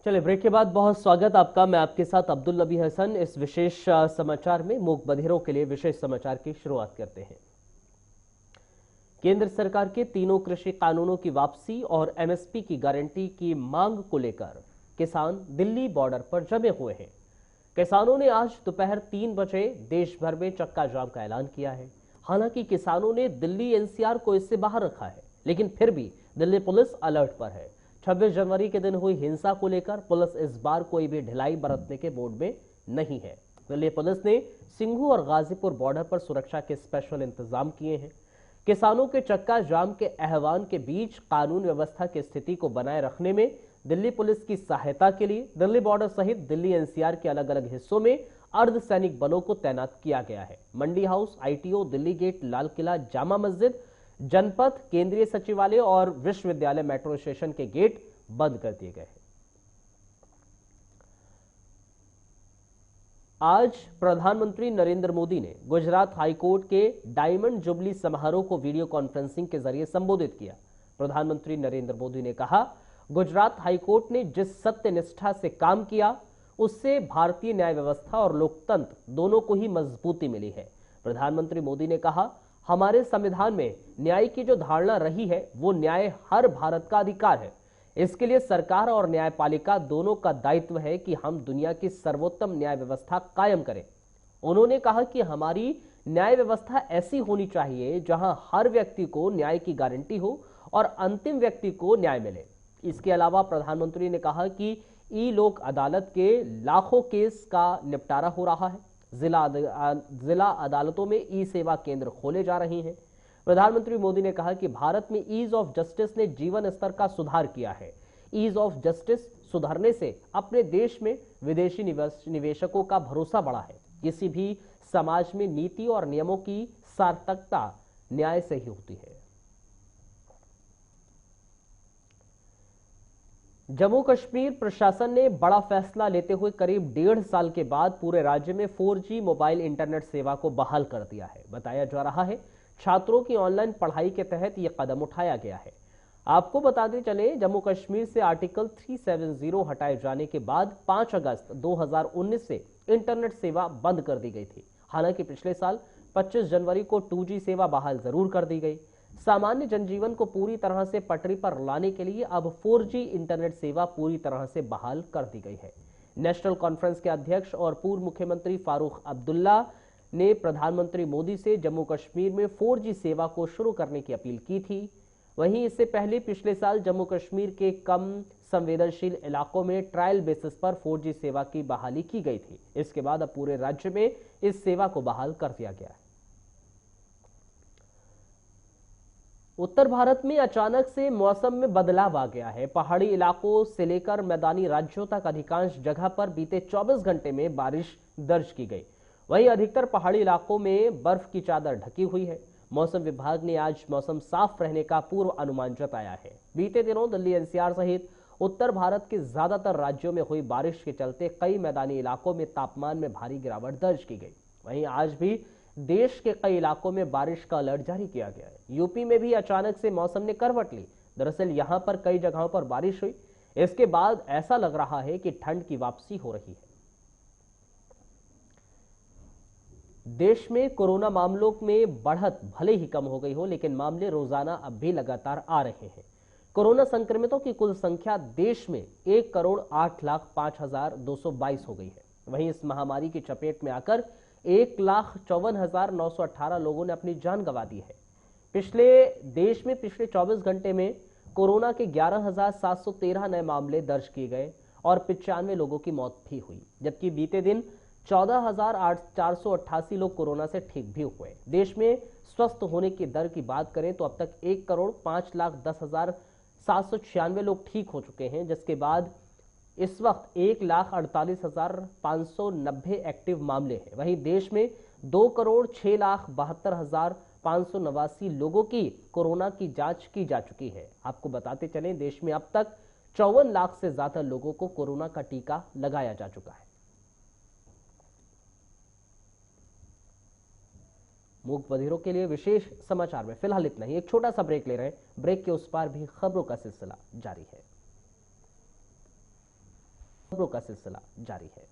चलिए, ब्रेक के बाद बहुत स्वागत आपका। मैं आपके साथ अब्दुल नबी हसन। इस विशेष समाचार में मूक बधिरों के लिए विशेष समाचार की शुरुआत करते हैं। केंद्र सरकार के तीनों कृषि कानूनों की वापसी और एमएसपी की गारंटी की मांग को लेकर किसान दिल्ली बॉर्डर पर जमे हुए हैं। किसानों ने आज दोपहर 3 बजे देश भर में चक्का जाम का ऐलान किया है। हालांकि किसानों ने दिल्ली एनसीआर को इससे बाहर रखा है, लेकिन फिर भी दिल्ली पुलिस अलर्ट पर है। 26 जनवरी के दिन हुई हिंसा को लेकर पुलिस इस बार कोई भी ढिलाई बरतने के मूड में नहीं है। दिल्ली पुलिस ने सिंघू और गाजीपुर बॉर्डर पर सुरक्षा के स्पेशल इंतजाम किए हैं। किसानों के चक्का जाम के आह्वान के बीच कानून व्यवस्था की स्थिति को बनाए रखने में दिल्ली पुलिस की सहायता के लिए दिल्ली बॉर्डर सहित दिल्ली एनसीआर के अलग अलग हिस्सों में अर्धसैनिक बलों को तैनात किया गया है। मंडी house, ITO, Delhi gate, Lal Qila, Jama Masjid, जनपथ, केंद्रीय सचिवालय और विश्वविद्यालय मेट्रो स्टेशन के गेट बंद कर दिए गए हैं। आज प्रधानमंत्री नरेंद्र मोदी ने गुजरात हाईकोर्ट के डायमंड जुबली समारोह को वीडियो कॉन्फ्रेंसिंग के जरिए संबोधित किया। प्रधानमंत्री नरेंद्र मोदी ने कहा, गुजरात हाईकोर्ट ने जिस सत्य निष्ठा से काम किया, उससे भारतीय न्याय व्यवस्था और लोकतंत्र दोनों को ही मजबूती मिली है। प्रधानमंत्री मोदी ने कहा, हमारे संविधान में न्याय की जो धारणा रही है, वो न्याय हर भारत का अधिकार है। इसके लिए सरकार और न्यायपालिका दोनों का दायित्व है कि हम दुनिया की सर्वोत्तम न्याय व्यवस्था कायम करें। उन्होंने कहा कि हमारी न्याय व्यवस्था ऐसी होनी चाहिए जहां हर व्यक्ति को न्याय की गारंटी हो और अंतिम व्यक्ति को न्याय मिले। इसके अलावा प्रधानमंत्री ने कहा कि ई लोक अदालत के लाखों केस का निपटारा हो रहा है। जिला अदालतों में ई सेवा केंद्र खोले जा रहे हैं। प्रधानमंत्री मोदी ने कहा कि भारत में ईज ऑफ जस्टिस ने जीवन स्तर का सुधार किया है। ईज ऑफ जस्टिस सुधरने से अपने देश में विदेशी निवेशकों का भरोसा बढ़ा है। किसी भी समाज में नीति और नियमों की सार्थकता न्याय से ही होती है। जम्मू कश्मीर प्रशासन ने बड़ा फैसला लेते हुए करीब 1.5 साल के बाद पूरे राज्य में 4G मोबाइल इंटरनेट सेवा को बहाल कर दिया है। बताया जा रहा है, छात्रों की ऑनलाइन पढ़ाई के तहत यह कदम उठाया गया है। आपको बताते चले, जम्मू कश्मीर से आर्टिकल 370 हटाए जाने के बाद 5 अगस्त 2019 से इंटरनेट सेवा बंद कर दी गई थी। हालांकि पिछले साल 25 जनवरी को 2G सेवा बहाल जरूर कर दी गई। सामान्य जनजीवन को पूरी तरह से पटरी पर लाने के लिए अब 4G इंटरनेट सेवा पूरी तरह से बहाल कर दी गई है। नेशनल कॉन्फ्रेंस के अध्यक्ष और पूर्व मुख्यमंत्री फारूक अब्दुल्ला ने प्रधानमंत्री मोदी से जम्मू कश्मीर में 4G सेवा को शुरू करने की अपील की थी। वहीं इससे पहले पिछले साल जम्मू कश्मीर के कम संवेदनशील इलाकों में ट्रायल बेसिस पर 4G सेवा की बहाली की गई थी। इसके बाद अब पूरे राज्य में इस सेवा को बहाल कर दिया गया है। उत्तर भारत में अचानक से मौसम में बदलाव आ गया है। पहाड़ी इलाकों से लेकर मैदानी राज्यों तक अधिकांश जगह पर बीते 24 घंटे में बारिश दर्ज की गई। वहीं अधिकतर पहाड़ी इलाकों में बर्फ की चादर ढकी हुई है। मौसम विभाग ने आज मौसम साफ रहने का पूर्व अनुमान जताया है। बीते दिनों दिल्ली एनसीआर सहित उत्तर भारत के ज्यादातर राज्यों में हुई बारिश के चलते कई मैदानी इलाकों में तापमान में भारी गिरावट दर्ज की गई। वहीं आज भी देश के कई इलाकों में बारिश का अलर्ट जारी किया गया है। यूपी में भी अचानक से मौसम ने करवट ली। दरअसल यहां पर कई जगहों पर बारिश हुई। इसके बाद ऐसा लग रहा है कि ठंड की वापसी हो रही है। देश में कोरोना मामलों में बढ़त भले ही कम हो गई हो, लेकिन मामले रोजाना अब भी लगातार आ रहे हैं। कोरोना संक्रमितों की कुल संख्या देश में 1,08,05,222 हो गई है। वहीं इस महामारी की चपेट में आकर 1,54,918 लोगों ने अपनी जान गंवा दी है। देश में पिछले 24 घंटे में कोरोना के 11,713 नए मामले दर्ज किए गए और 95 लोगों की मौत भी हुई, जबकि बीते दिन 14,488 लोग कोरोना से ठीक भी हुए। देश में स्वस्थ होने की दर की बात करें तो अब तक 1,05,10,796 लोग ठीक हो चुके हैं, जिसके बाद इस वक्त 1,48,590 एक्टिव मामले हैं। वहीं देश में 2,06,72,589 लोगों की कोरोना की जांच की जा चुकी है। आपको बताते चलें, देश में अब तक 54 लाख से ज्यादा लोगों को कोरोना का टीका लगाया जा चुका है। मूक बधिरों के लिए विशेष समाचार में फिलहाल इतना ही। एक छोटा सा ब्रेक ले रहे हैं। ब्रेक के उस पार भी खबरों का सिलसिला जारी है। खबरों का सिलसिला जारी है।